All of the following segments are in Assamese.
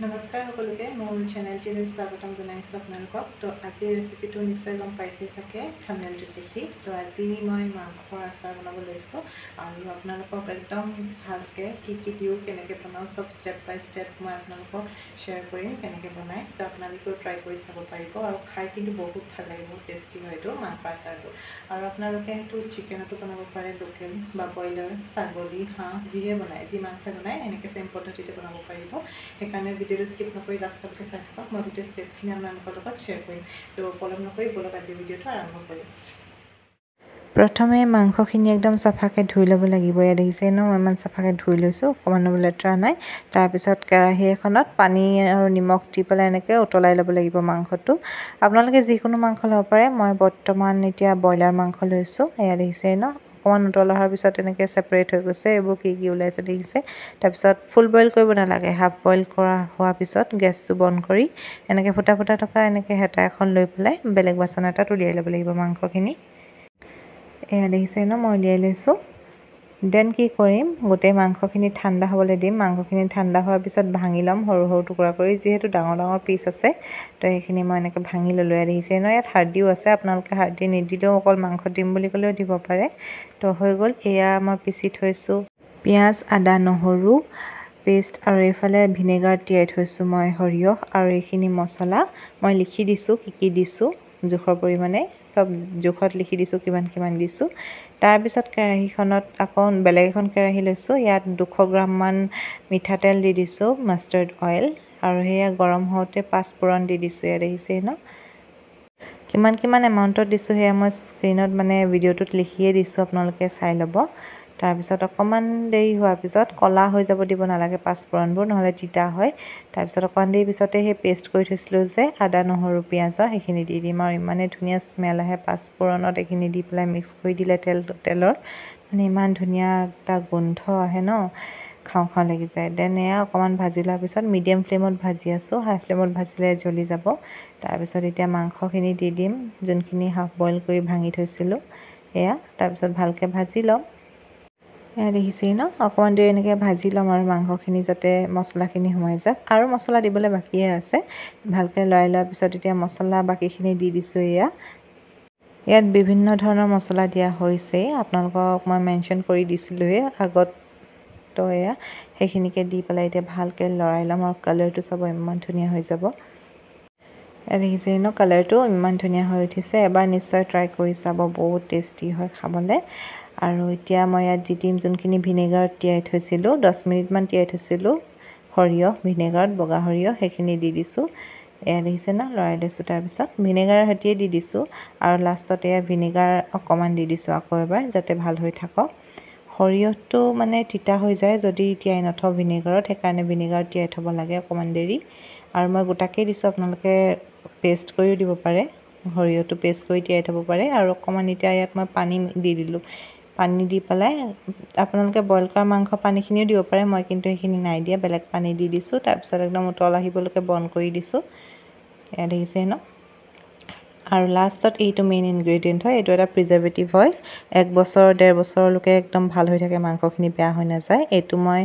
নমস্কাৰ সকলোকে মোৰ চেনেলটিলৈ স্বাগতম জনাইছোঁ আপোনালোকক। তো আজিৰ ৰেচিপিটো নিশ্চয় গম পাইছে চাগে থাম্বনেইলটোত দেখি। তো আজি মই মাংসৰ আচাৰ বনাব লৈছোঁ আৰু আপোনালোকক একদম ভালকৈ কি দিওঁ, কেনেকৈ বনাওঁ, চব ষ্টেপ বাই ষ্টেপ মই আপোনালোকক শ্বেয়াৰ কৰিম কেনেকৈ বনায়। তো আপোনালোকেও ট্ৰাই কৰি চাব পাৰিব আৰু খাই কিন্তু বহুত ভাল লাগে, বহুত টেষ্টি হয় এইটো মাংসৰ আচাৰটো। আৰু আপোনালোকে সেইটো চিকেনতো বনাব পাৰে, লোকেল বা ব্ৰইলাৰ, ছাগলী, হাঁহ যিয়ে বনায়, যি মাংসই বনায় এনেকৈ চেম পদ্ধতিতে বনাব পাৰিব। সেইকাৰণে ভিডিঅ'টো স্কিপ নকৰি লাষ্টলৈকে চাই থাকক। মই গোটেই ষ্টেপখিনি আপোনালোকৰ লগত শ্বেয়াৰ কৰিম। তো পলম নকৰি বলক আজি ভিডিঅ'টো আৰম্ভ কৰিম। প্ৰথমে মাংসখিনি একদম চাফাকৈ ধুই ল'ব লাগিব। ইয়াত দেখিছে ন, মই ইমান চাফাকৈ ধুই লৈছোঁ, অকণমানো লেতেৰা নাই। তাৰপিছত কেৰাহী এখনত পানী আৰু নিমখ দি পেলাই এনেকৈ উতলাই ল'ব লাগিব মাংসটো। আপোনালোকে যিকোনো মাংস ল'ব পাৰে, মই বৰ্তমান এতিয়া ব্ৰইলাৰ মাংস লৈছোঁ। ইয়াত দেখিছে ন, অকণমান উতল অহাৰ পিছত এনেকৈ ছেপাৰেট হৈ গৈছে, এইবোৰ কি ওলাইছে দেখিছে। তাৰপিছত ফুল বইল কৰিব নালাগে, হাফ বইল হোৱাৰ পিছত গেছটো বন্ধ কৰি এনেকৈ ফুটা ফুটা থকা এনেকৈ হেতা এখন লৈ পেলাই বেলেগ বাচন এটাত উলিয়াই ল'ব লাগিব মাংসখিনি। এয়া দেখিছে ন, মই উলিয়াই লৈছোঁ। দেন কি কৰিম, গোটেই মাংসখিনি ঠাণ্ডা হ'বলৈ দিম। মাংসখিনি ঠাণ্ডা হোৱাৰ পিছত ভাঙি ল'ম সৰু সৰু টুকুৰা কৰি। যিহেতু ডাঙৰ ডাঙৰ পিচ আছে, তো সেইখিনি মই এনেকৈ ভাঙি ল'লোঁ। এয়া দেখিছে ন, ইয়াত হাৰ্ডিও আছে, আপোনালোকে হাৰ্ডি নিদিলেও অকল মাংস দিম বুলি ক'লেও দিব পাৰে। তো হৈ গ'ল। এয়া মই পিচি থৈছোঁ পিঁয়াজ, আদা, নহৰু পেষ্ট, আৰু এইফালে ভিনেগাৰ তিয়াই থৈছোঁ মই সৰিয়হ, আৰু এইখিনি মছলা মই লিখি দিছোঁ কি দিছোঁ, জোখৰ পৰিমাণে চব জোখত লিখি দিছোঁ কিমান দিছোঁ। তাৰপিছত কেৰাহীখনত আকৌ বেলেগ এখন কেৰাহী লৈছোঁ। ইয়াত 200 গ্ৰামমান মিঠাতেল দি দিছোঁ, মাষ্টাৰ্ড অইল, আৰু সেয়া গৰম হওঁতে পাঁচফোৰণ দি দিছোঁ। ইয়াত দেখিছে ন, কিমান এমাউণ্টত দিছোঁ সেয়া মই স্ক্ৰীনত মানে ভিডিঅ'টোত লিখিয়ে দিছোঁ, আপোনালোকে চাই ল'ব। তাৰপিছত অকণমান দেৰি হোৱাৰ পিছত ক'লা হৈ যাব দিব নালাগে পাঁচফোৰণবোৰ, নহ'লে তিতা হয়। তাৰপিছত অকণমান দেৰি পিছতে সেই পেষ্ট কৰি থৈছিলোঁ যে আদা, নহৰু, পিঁয়াজৰ, সেইখিনি দি দিম। আৰু ইমানেই ধুনীয়া স্মেল আহে পাঁচফোৰণত, এইখিনি দি পেলাই মিক্স কৰি দিলে তেলৰ মানে ইমান ধুনীয়া এটা গোন্ধ আহে ন, খাওঁ খাওঁ লাগি যায়। দেন এয়া অকণমান ভাজি লোৱাৰ পিছত মিডিয়াম ফ্লেমত ভাজি আছোঁ, হাই ফ্লেমত ভাজিলে জ্বলি যাব। তাৰপিছত এতিয়া মাংসখিনি দি দিম, যোনখিনি হাফ বইল কৰি ভাঙি থৈছিলোঁ এয়া। তাৰপিছত ভালকৈ ভাজি ল'ম। এয়া দেখিছেই ন, অকণমান দেৰি এনেকৈ ভাজি ল'ম আৰু মাংসখিনি যাতে মছলাখিনি সোমাই যাওক। আৰু মছলা দিবলৈ বাকীয়ে আছে। ভালকৈ লৰাই লোৱাৰ পিছত এতিয়া মছলা বাকীখিনি দি দিছোঁ। ইয়াত বিভিন্ন ধৰণৰ মছলা দিয়া হৈছে, আপোনালোকক মই মেনশ্যন কৰি দিছিলোঁৱে আগত। তো এয়া সেইখিনিকে দি পেলাই এতিয়া ভালকৈ লৰাই ল'ম, আৰু কালাৰটো চাব ইমান ধুনীয়া হৈ যাব। দেখিছে ন, কালাৰটো ইমান ধুনীয়া হৈ উঠিছে। এবাৰ নিশ্চয় ট্ৰাই কৰি চাব, বহুত টেষ্টি হয় খাবলৈ। আৰু এতিয়া মই ইয়াত দি দিম যোনখিনি ভিনেগাৰত তিয়াই থৈছিলোঁ, 10 মিনিটমান তিয়াই থৈছিলোঁ সৰিয়হ, ভিনেগাৰত বগা সৰিয়হ, সেইখিনি দি দিছোঁ। এয়া দেখিছে ন, লৰাই লৈছোঁ। তাৰপিছত ভিনেগাৰৰ সৈতেই দি দিছোঁ, আৰু লাষ্টত এয়া ভিনেগাৰ অকণমান দি দিছোঁ আকৌ এবাৰ, যাতে ভাল হৈ থাকক। সৰিয়হটো মানে তিতা হৈ যায় যদি তিয়াই নথওঁ ভিনেগাৰত, সেইকাৰণে ভিনেগাৰত তিয়াই থ'ব লাগে অকণমান দেৰি। আৰু মই গোটাকেই দিছোঁ, আপোনালোকে পেষ্ট কৰিও দিব পাৰে, সৰিয়হটো পেষ্ট কৰি তিয়াই থ'ব পাৰে। আৰু অকণমান এতিয়া ইয়াত মই পানী দি দিলোঁ, পানী দি পেলাই আপোনালোকে বইল কৰা মাংস পানীখিনিও দিব পাৰে, মই কিন্তু সেইখিনি নাই দিয়া, বেলেগ পানী দি দিছোঁ। তাৰপিছত একদম উতল আহিবলৈকে বন্ধ কৰি দিছোঁ। এয়া দেখিছে ন, আৰু লাষ্টত এইটো মেইন ইনগ্ৰেডিয়েণ্ট হয়, এইটো এটা প্ৰিজাৰ্ভেটিভ হয়। 1 বছৰ 1.5 বছৰলৈকে একদম ভাল হৈ থাকে, মাংসখিনি বেয়া হৈ নাযায়। এইটো মই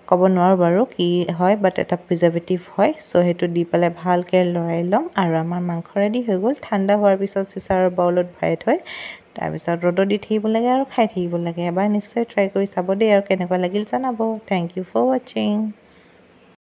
ক'ব নোৱাৰোঁ বাৰু কি হয়, বাট এটা প্ৰিজাৰ্ভেটিভ হয়। চ' সেইটো দি পেলাই ভালকৈ লৰাই ল'ম, আৰু আমাৰ মাংস ৰেডি হৈ গ'ল। ঠাণ্ডা হোৱাৰ পিছত চিচাৰৰ বাউলত ভৰাই থৈ তাৰপিছত ৰ'দত দি থাকিব লাগে আৰু খাই থাকিব লাগে। এবাৰ নিশ্চয় ট্ৰাই কৰি চাব দেই, আৰু কেনেকুৱা লাগিল জনাব। থেংক ইউ ফৰ ৱাচিং।